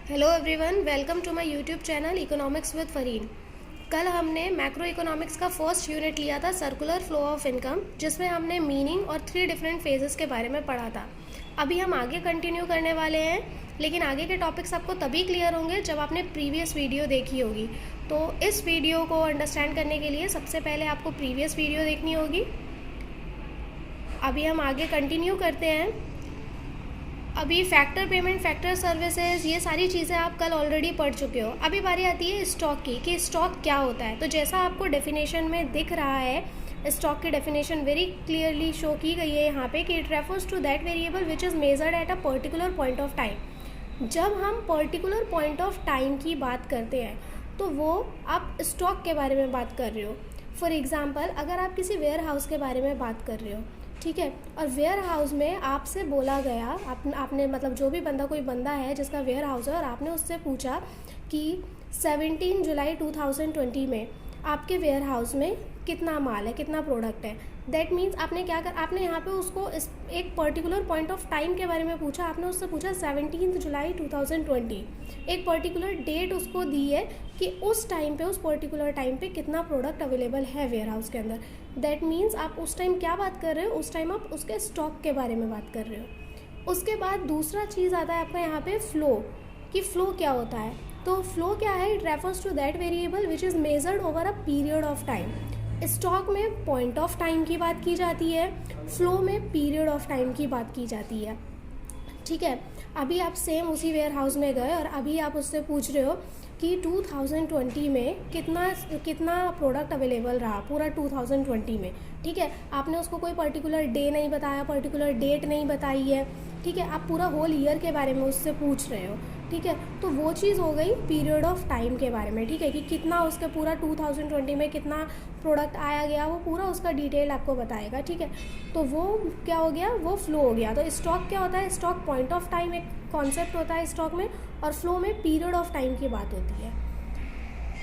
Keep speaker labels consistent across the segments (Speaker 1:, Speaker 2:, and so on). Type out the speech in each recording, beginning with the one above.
Speaker 1: Hello everyone, welcome to my YouTube channel economics with Fareen. कल हमने macroeconomics का first unit लिया था, सर्कुलर फ्लो ऑफ इनकम, जिसमें हमने मीनिंग और 3 डिफरेंट फेजेस के बारे में पढ़ा था। अभी हम आगे कंटिन्यू करने वाले हैं, लेकिन आगे के टॉपिक्स आपको तभी क्लियर होंगे जब आपने प्रीवियस वीडियो देखी होगी। तो इस वीडियो को अंडरस्टैंड करने के लिए सबसे पहले आपको प्रीवियस वीडियो देखनी होगी। अभी हम आगे कंटिन्यू करते हैं। अभी फैक्टर पेमेंट, फैक्टर सर्विसेज, ये सारी चीज़ें आप कल ऑलरेडी पढ़ चुके हो। अभी बारी आती है स्टॉक की, कि स्टॉक क्या होता है। तो जैसा आपको डेफिनेशन में दिख रहा है, स्टॉक की डेफिनेशन वेरी क्लियरली शो की गई है यहाँ पे, कि it refers to that variable which is measured at a particular point of time. जब हम पर्टिकुलर पॉइंट ऑफ टाइम की बात करते हैं तो वो आप स्टॉक के बारे में बात कर रहे हो। फॉर एग्ज़ाम्पल, अगर आप किसी वेयर हाउस के बारे में बात कर रहे हो, ठीक है, और वेयर हाउस में आपसे बोला गया, आपने मतलब जो भी बंदा, कोई बंदा है जिसका वेयर हाउस है, और आपने उससे पूछा कि 17 जुलाई 2020 में आपके वेयर हाउस में कितना माल है, कितना प्रोडक्ट है। दैट मीन्स आपने क्या कर, आपने यहाँ पे उसको एक पर्टिकुलर पॉइंट ऑफ टाइम के बारे में पूछा। आपने उससे पूछा 17 जुलाई 2020, एक पर्टिकुलर डेट उसको दी है कि उस टाइम पे, उस पर्टिकुलर टाइम पे कितना प्रोडक्ट अवेलेबल है वेयर हाउस के अंदर। दैट मीन्स आप उस टाइम क्या बात कर रहे हो, उस टाइम आप उसके स्टॉक के बारे में बात कर रहे हो। उसके बाद दूसरा चीज़ आता है आपका यहाँ पे फ्लो, कि फ़्लो क्या होता है। तो फ्लो क्या है, it refers to that variable which is measured over a period of time. Stock में पॉइंट ऑफ टाइम की बात की जाती है, फ्लो में पीरियड ऑफ टाइम की बात की जाती है। ठीक है, अभी आप सेम उसी वेयर हाउस में गए और अभी आप उससे पूछ रहे हो कि 2020 में कितना प्रोडक्ट अवेलेबल रहा, पूरा 2020 में। ठीक है, आपने उसको कोई पर्टिकुलर डे नहीं बताया, पर्टिकुलर डेट नहीं बताई है। ठीक है, आप पूरा होल ईयर के बारे में उससे पूछ रहे हो। ठीक है, तो वो चीज़ हो गई पीरियड ऑफ टाइम के बारे में। ठीक है, कि कितना उसके पूरा 2020 में कितना प्रोडक्ट आया गया, वो पूरा उसका डिटेल आपको बताएगा। ठीक है, तो वो क्या हो गया, वो फ्लो हो गया। तो स्टॉक क्या होता है, स्टॉक पॉइंट ऑफ टाइम एक कॉन्सेप्ट होता है स्टॉक में, और फ्लो में पीरियड ऑफ टाइम की बात होती है।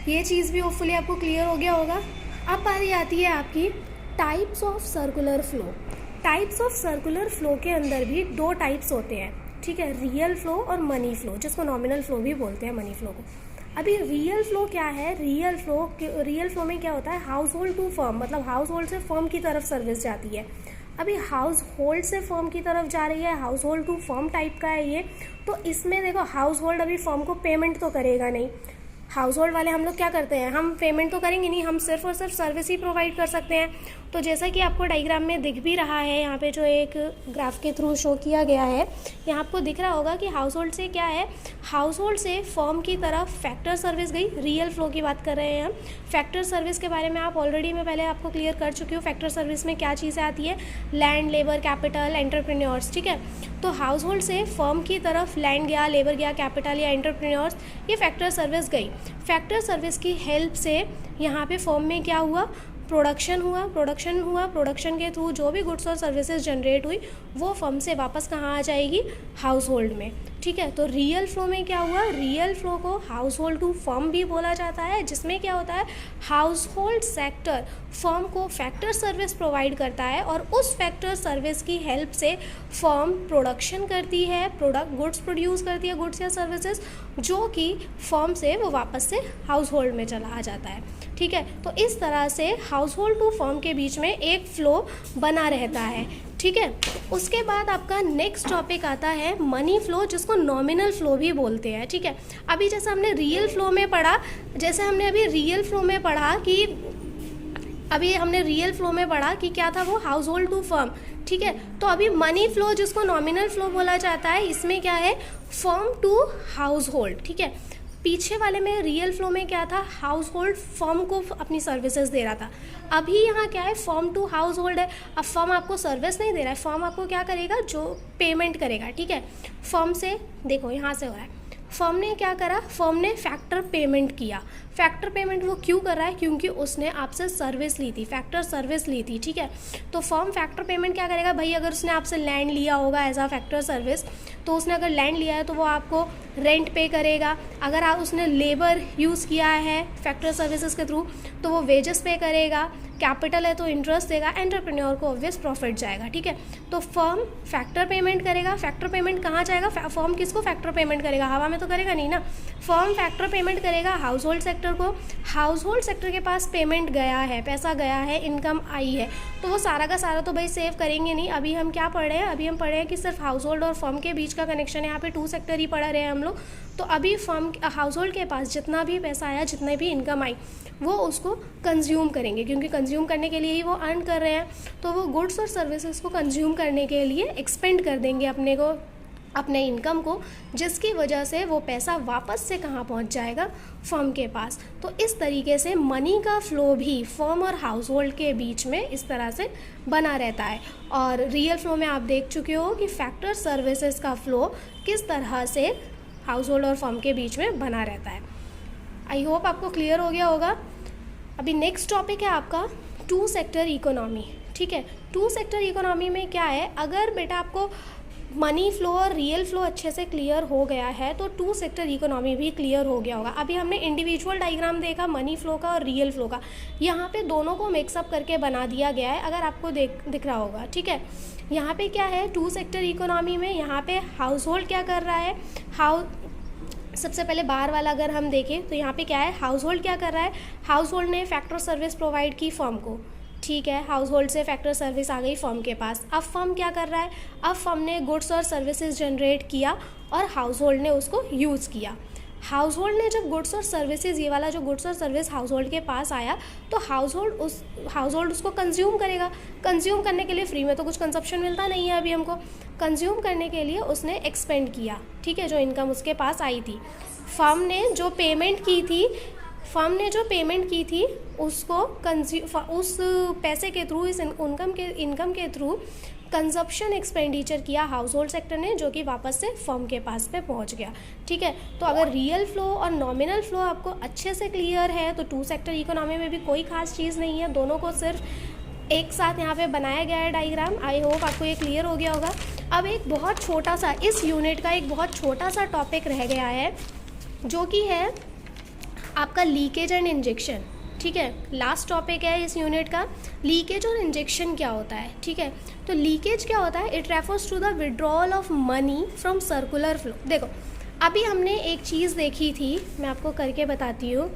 Speaker 1: ये चीज़ भी होपफुली आपको क्लियर हो गया होगा। अब बारी आती है आपकी types of circular flow. Types of circular flow के अंदर भी 2 टाइप्स होते हैं। ठीक है, रियल फ्लो और मनी फ्लो, जिसको नॉमिनल फ्लो भी बोलते हैं, मनी फ्लो को। अभी रियल फ्लो क्या है, रियल फ्लो में क्या होता है, हाउस होल्ड टू फर्म, मतलब हाउस होल्ड से फर्म की तरफ सर्विस जाती है। अभी हाउस होल्ड से फर्म की तरफ जा रही है, household to firm type का है ये। तो इसमें देखो, हाउस होल्ड अभी फर्म को पेमेंट तो करेगा नहीं। हाउस होल्ड वाले हम लोग क्या करते हैं, हम पेमेंट तो करेंगे नहीं, हम सिर्फ और सिर्फ सर्विस ही प्रोवाइड कर सकते हैं। तो जैसा कि आपको डायग्राम में दिख भी रहा है, यहाँ पे जो एक ग्राफ के थ्रू शो किया गया है, यहाँ आपको दिख रहा होगा कि हाउस होल्ड से क्या है, हाउस होल्ड से फर्म की तरफ फैक्टर सर्विस गई। रियल फ्लो की बात कर रहे हैं हम। फैक्टर सर्विस के बारे में आप ऑलरेडी, मैं पहले आपको क्लियर कर चुकी हूँ। फैक्टर सर्विस में क्या चीज़ें आती है, लैंड, लेबर, कैपिटल, एंटरप्रेन्योर्स। ठीक है, तो हाउस होल्ड से फर्म की तरफ लैंड गया, लेबर गया, कैपिटल या एंटरप्रेन्योर्स, ये फैक्टर सर्विस गई। फैक्टर सर्विस की हेल्प से यहाँ पे फर्म में क्या हुआ, प्रोडक्शन हुआ। प्रोडक्शन के थ्रू जो भी गुड्स और सर्विसेज जनरेट हुई, वो फर्म से वापस कहाँ आ जाएगी, हाउस होल्ड में। ठीक है, तो रियल फ्लो में क्या हुआ, रियल फ्लो को हाउस होल्ड टू फर्म भी बोला जाता है, जिसमें क्या होता है, हाउस होल्ड सेक्टर फर्म को फैक्टर सर्विस प्रोवाइड करता है, और उस फैक्टर सर्विस की हेल्प से फर्म प्रोडक्शन करती है, गुड्स प्रोड्यूस करती है, गुड्स या सर्विसेज, जो कि फर्म से वो वापस से हाउस होल्ड में चला आ जाता है। ठीक है, तो इस तरह से हाउस होल्ड टू फर्म के बीच में एक फ्लो बना रहता है। ठीक है, उसके बाद आपका नेक्स्ट टॉपिक आता है मनी फ्लो, जिसको नॉमिनल फ्लो भी बोलते हैं। ठीक है, अभी जैसे हमने रियल फ्लो में पढ़ा, कि क्या था वो, हाउस होल्ड टू फर्म। ठीक है, तो अभी मनी फ्लो, जिसको नॉमिनल फ्लो बोला जाता है, इसमें क्या है, फर्म टू हाउस होल्ड। ठीक है, पीछे वाले में रियल फ्लो में क्या था, हाउस होल्ड फर्म को अपनी सर्विसेज दे रहा था। अभी यहाँ क्या है, फर्म टू हाउस होल्ड है। अब फर्म आपको सर्विस नहीं दे रहा है, फर्म आपको क्या करेगा, जो पेमेंट करेगा। ठीक है, फर्म से देखो यहाँ से हो रहा है, फर्म ने क्या करा, फर्म ने फैक्टर पेमेंट किया। फैक्टर पेमेंट वो क्यों कर रहा है, क्योंकि उसने आपसे सर्विस ली थी, फैक्टर सर्विस ली थी। ठीक है, तो फर्म फैक्टर पेमेंट क्या करेगा, भाई अगर उसने आपसे लैंड लिया होगा एज आ फैक्टर सर्विस, तो उसने अगर लैंड लिया है तो वो आपको रेंट पे करेगा। अगर आप उसने लेबर यूज़ किया है फैक्टर सर्विसेज के थ्रू तो वो वेजेस पे करेगा। कैपिटल है तो इंटरेस्ट देगा। एंटरप्रेन्योर को ऑब्वियस प्रॉफिट जाएगा। ठीक है, तो फर्म फैक्टर पेमेंट करेगा। फैक्टर पेमेंट कहाँ जाएगा? फर्म किसको फैक्टर पेमेंट करेगा? हवा में तो करेगा नहीं ना। फर्म फैक्टर पेमेंट करेगा हाउस होल्ड सेक्टर को। हाउस होल्ड सेक्टर के पास पेमेंट गया है, पैसा गया है, इनकम आई है, तो वो सारा का सारा तो भाई सेव करेंगे नहीं। अभी हम क्या पढ़ रहे हैं? अभी हम पढ़ रहे हैं कि सिर्फ हाउस होल्ड और फर्म के बीच का कनेक्शन है। यहाँ पे 2 सेक्टर ही पढ़ रहे हैं हम लोग। तो अभी फर्म हाउस होल्ड के पास जितना भी पैसा आया, जितने भी इनकम आई, वो उसको कंज्यूम करेंगे, क्योंकि कंज्यूम करने के लिए ही वो अर्न कर रहे हैं। तो वो गुड्स और सर्विसेज को कंज्यूम करने के लिए एक्सपेंड कर देंगे अपने इनकम को, जिसकी वजह से वो पैसा वापस से कहाँ पहुँच जाएगा? फर्म के पास। तो इस तरीके से मनी का फ्लो भी फर्म और हाउस होल्ड के बीच में इस तरह से बना रहता है। और रियल फ्लो में आप देख चुके हो कि फैक्टर सर्विसेज का फ्लो किस तरह से हाउस होल्ड और फर्म के बीच में बना रहता है। आई होप आपको क्लियर हो गया होगा। अभी नेक्स्ट टॉपिक है आपका 2 सेक्टर इकोनॉमी। ठीक है, 2 सेक्टर इकोनॉमी में क्या है? अगर बेटा आपको मनी फ्लो और रियल फ्लो अच्छे से क्लियर हो गया है तो 2 सेक्टर इकोनॉमी भी क्लियर हो गया होगा। अभी हमने इंडिविजुअल डायग्राम देखा मनी फ्लो का और रियल फ्लो का। यहाँ पे दोनों को मिक्सअप करके बना दिया गया है, अगर आपको दिख रहा होगा। ठीक है, यहाँ पे क्या है 2 सेक्टर इकोनॉमी में? यहाँ पे हाउस होल्ड क्या कर रहा है? सबसे पहले बाहर वाला अगर हम देखें तो यहाँ पे क्या है? हाउस होल्ड क्या कर रहा है? हाउस होल्ड ने फैक्टर सर्विस प्रोवाइड की फर्म को। ठीक है, हाउस होल्ड से फैक्टर सर्विस आ गई फर्म के पास। अब फर्म क्या कर रहा है? अब फर्म ने गुड्स और सर्विसेज जनरेट किया और हाउस होल्ड ने उसको यूज़ किया। हाउस होल्ड ने जब गुड्स और सर्विसेज, ये वाला जो गुड्स और सर्विस हाउस होल्ड के पास आया, तो हाउस होल्ड उसको कंज्यूम करेगा। कंज्यूम करने के लिए फ्री में तो कुछ कंजप्शन मिलता नहीं है अभी हमको। कंज्यूम करने के लिए उसने एक्सपेंड किया। ठीक है, जो इनकम उसके पास आई थी, फर्म ने जो पेमेंट की थी उसको उस पैसे के थ्रू, इस इनकम के थ्रू कंजप्शन एक्सपेंडिचर किया हाउस होल्ड सेक्टर ने, जो कि वापस से फर्म के पास पे पहुंच गया। ठीक है, तो अगर रियल फ्लो और नॉमिनल फ्लो आपको अच्छे से क्लियर है तो 2 सेक्टर इकोनॉमी में भी कोई खास चीज़ नहीं है। दोनों को सिर्फ एक साथ यहाँ पे बनाया गया है डायग्राम। आई होप आपको ये क्लियर हो गया होगा। अब एक बहुत छोटा सा, इस यूनिट का एक बहुत छोटा सा टॉपिक रह गया है, जो कि है आपका लीकेज एंड इंजेक्शन। ठीक है, लास्ट टॉपिक है इस यूनिट का, लीकेज और इंजेक्शन क्या होता है। ठीक है, तो लीकेज क्या होता है? It refers to the withdrawal of money from circular flow. देखो, अभी हमने एक चीज़ देखी थी, मैं आपको करके बताती हूँ।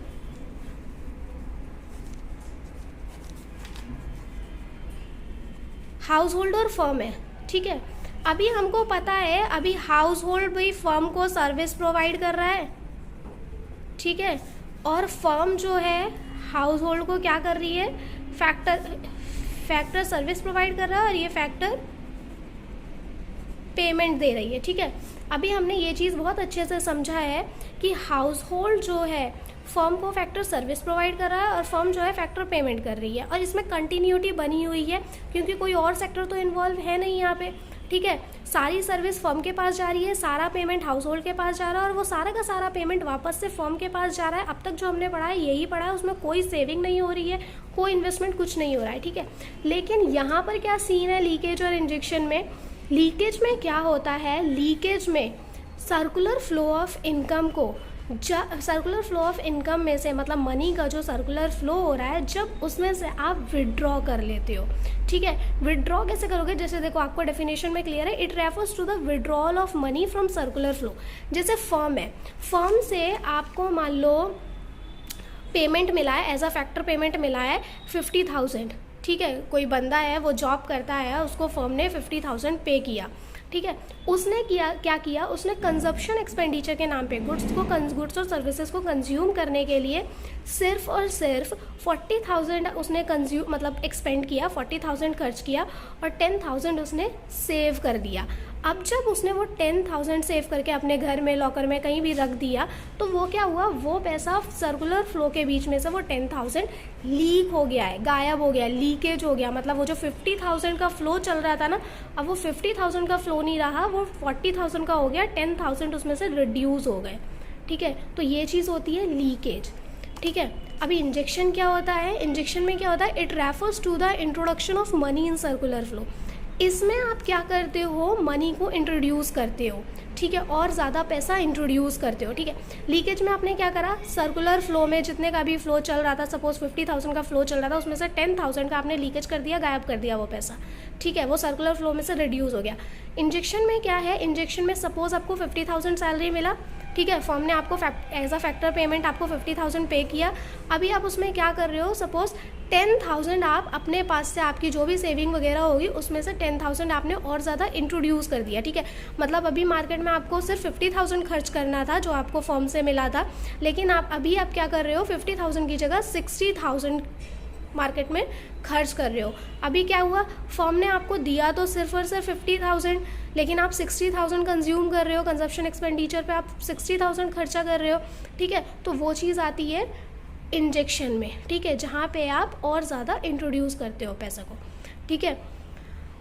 Speaker 1: हाउस होल्ड और फर्म है। ठीक है, अभी हमको पता है अभी हाउस होल्ड भी फर्म को सर्विस प्रोवाइड कर रहा है। ठीक है, और फर्म जो है हाउस होल्ड को क्या कर रही है? फैक्टर सर्विस प्रोवाइड कर रहा है और ये फैक्टर पेमेंट दे रही है। ठीक है, अभी हमने ये चीज़ बहुत अच्छे से समझा है कि हाउस होल्ड जो है फर्म को फैक्टर सर्विस प्रोवाइड कर रहा है और फर्म जो है फैक्टर पेमेंट कर रही है, और इसमें कंटिन्यूटी बनी हुई है क्योंकि कोई और सेक्टर तो इन्वॉल्व है नहीं यहाँ पे। ठीक है, सारी सर्विस फर्म के पास जा रही है, सारा पेमेंट हाउस होल्ड के पास जा रहा है और वो सारा का सारा पेमेंट वापस से फर्म के पास जा रहा है। अब तक जो हमने पढ़ा है यही पढ़ा है, उसमें कोई सेविंग नहीं हो रही है, कोई इन्वेस्टमेंट कुछ नहीं हो रहा है। ठीक है, लेकिन यहाँ पर क्या सीन है लीकेज और इंजेक्शन में? लीकेज में क्या होता है? लीकेज में सर्कुलर फ्लो ऑफ इनकम को, सर्कुलर फ्लो ऑफ इनकम में से, मतलब मनी का जो सर्कुलर फ्लो हो रहा है, जब उसमें से आप विड्रॉ कर लेते हो। ठीक है, विड्रॉ कैसे करोगे? जैसे देखो, आपको डेफिनेशन में क्लियर है, it refers to the withdrawal of money from circular flow. जैसे फर्म है, फर्म से आपको मान लो पेमेंट मिला है, एज अ फैक्टर पेमेंट मिला है 50,000। ठीक है, कोई बंदा है वो जॉब करता है, उसको फर्म ने 50,000 पे किया। ठीक है, उसने क्या किया? उसने कंजप्शन एक्सपेंडिचर के नाम पे गुड्स और सर्विसेज को कंज्यूम करने के लिए सिर्फ और सिर्फ 40,000 उसने मतलब एक्सपेंड किया, 40,000 खर्च किया और 10,000 उसने सेव कर दिया। अब जब उसने वो 10,000 सेव करके अपने घर में, लॉकर में कहीं भी रख दिया, तो वो क्या हुआ? वो पैसा सर्कुलर फ्लो के बीच में से वो 10,000 लीक हो गया है, गायब हो गया, लीकेज हो गया। मतलब वो जो 50,000 का फ्लो चल रहा था ना, अब वो 50,000 का फ्लो नहीं रहा, वो 40,000 का हो गया, 10,000 उसमें से रिड्यूस हो गए। ठीक है, तो ये चीज़ होती है लीकेज। ठीक है, अभी इंजेक्शन क्या होता है? इंजेक्शन में क्या होता है? It refers to the introduction of money in circular flow. इसमें आप क्या करते हो, मनी को इंट्रोड्यूस करते हो, ठीक है, और ज़्यादा पैसा इंट्रोड्यूस करते हो, ठीक है। लीकेज में आपने क्या करा, सर्कुलर फ्लो में जितने का भी फ्लो चल रहा था, सपोज 50,000 का फ्लो चल रहा था, उसमें से 10,000 का आपने लीकेज कर दिया, गायब कर दिया वो पैसा, ठीक है, वो सर्कुलर फ्लो में से रिड्यूस हो गया। इंजेक्शन में क्या है, इंजेक्शन में सपोज आपको 50,000 सैलरी मिला, ठीक है, फर्म ने आपको एज अ फैक्टर पेमेंट आपको 50,000 पे किया। अभी आप उसमें क्या कर रहे हो, सपोज 10,000 आप अपने पास से, आपकी जो भी सेविंग वगैरह होगी उसमें से 10,000 आपने और ज़्यादा इंट्रोड्यूस कर दिया, ठीक है। मतलब अभी मार्केट में आपको सिर्फ 50,000 खर्च करना था जो आपको फर्म से मिला था, लेकिन आप क्या कर रहे हो, 50,000 की जगह 60,000 मार्केट में खर्च कर रहे हो। अभी क्या हुआ, फर्म ने आपको दिया तो सिर्फ और सिर्फ 50,000, लेकिन आप 60,000 कंज्यूम कर रहे हो, कंजप्शन एक्सपेंडिचर पे आप 60,000 खर्चा कर रहे हो, ठीक है। तो वो चीज़ आती है इंजेक्शन में, ठीक है, जहाँ पे आप और ज़्यादा इंट्रोड्यूस करते हो पैसे को, ठीक है।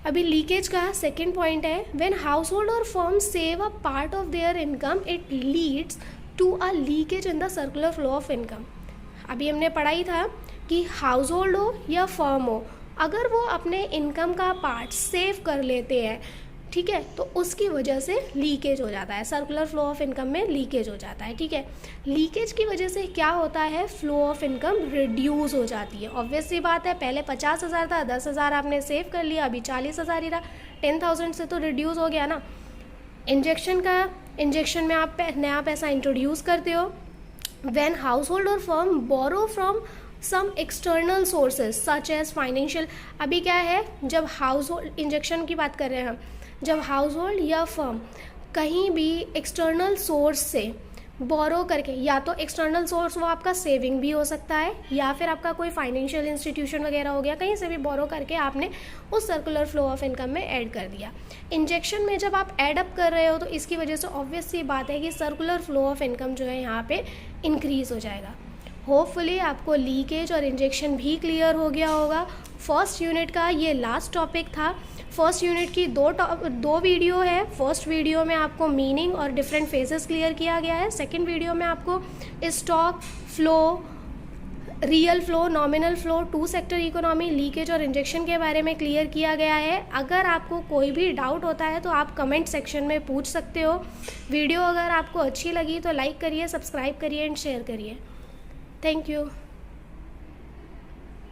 Speaker 1: अभी लीकेज का सेकेंड पॉइंट है, व्हेन हाउस होल्ड और firm save a part of their income it leads to a leakage in the circular flow of income. अभी हमने पढ़ा ही था कि हाउस होल्ड हो या फर्म हो, अगर वो अपने इनकम का पार्ट सेव कर लेते हैं, ठीक है, तो उसकी वजह से लीकेज हो जाता है, सर्कुलर फ्लो ऑफ इनकम में लीकेज हो जाता है, ठीक है। लीकेज की वजह से क्या होता है, फ्लो ऑफ इनकम रिड्यूस हो जाती है। ऑब्वियस सी बात है, पहले 50,000 था, 10,000 आपने सेव कर लिया, अभी 40,000 ही रहा, 10,000 से तो रिड्यूस हो गया ना। इंजेक्शन में आप नया पैसा इंट्रोड्यूस करते हो। व्हेन हाउस होल्ड और firm borrow from some external sources such as financial. अभी क्या है, जब हाउस होल्ड, इंजेक्शन की बात कर रहे हैं हम, जब हाउस होल्ड या फर्म कहीं भी एक्सटर्नल सोर्स से बोरो करके, या तो एक्सटर्नल सोर्स वो आपका सेविंग भी हो सकता है, या फिर आपका कोई फाइनेंशियल इंस्टीट्यूशन वगैरह हो गया, कहीं से भी बोरो करके आपने उस सर्कुलर फ्लो ऑफ इनकम में ऐड कर दिया। इंजेक्शन में जब आप ऐड अप कर रहे हो तो इसकी वजह से ऑब्वियस सी बात है कि सर्कुलर फ्लो ऑफ इनकम जो है यहाँ पे इंक्रीज़ हो जाएगा। होपफुली आपको लीकेज और इंजेक्शन भी क्लियर हो गया होगा। फर्स्ट यूनिट का ये लास्ट टॉपिक था। फर्स्ट यूनिट की दो वीडियो है। फर्स्ट वीडियो में आपको मीनिंग और डिफरेंट फेजेस क्लियर किया गया है। सेकंड वीडियो में आपको stock flow, real flow, nominal flow, two sector economy, leakage और इंजेक्शन के बारे में क्लियर किया गया है। अगर आपको कोई भी डाउट होता है तो आप कमेंट सेक्शन में पूछ सकते हो। वीडियो अगर आपको अच्छी लगी तो लाइक करिए, सब्सक्राइब करिए एंड शेयर करिए। Thank you.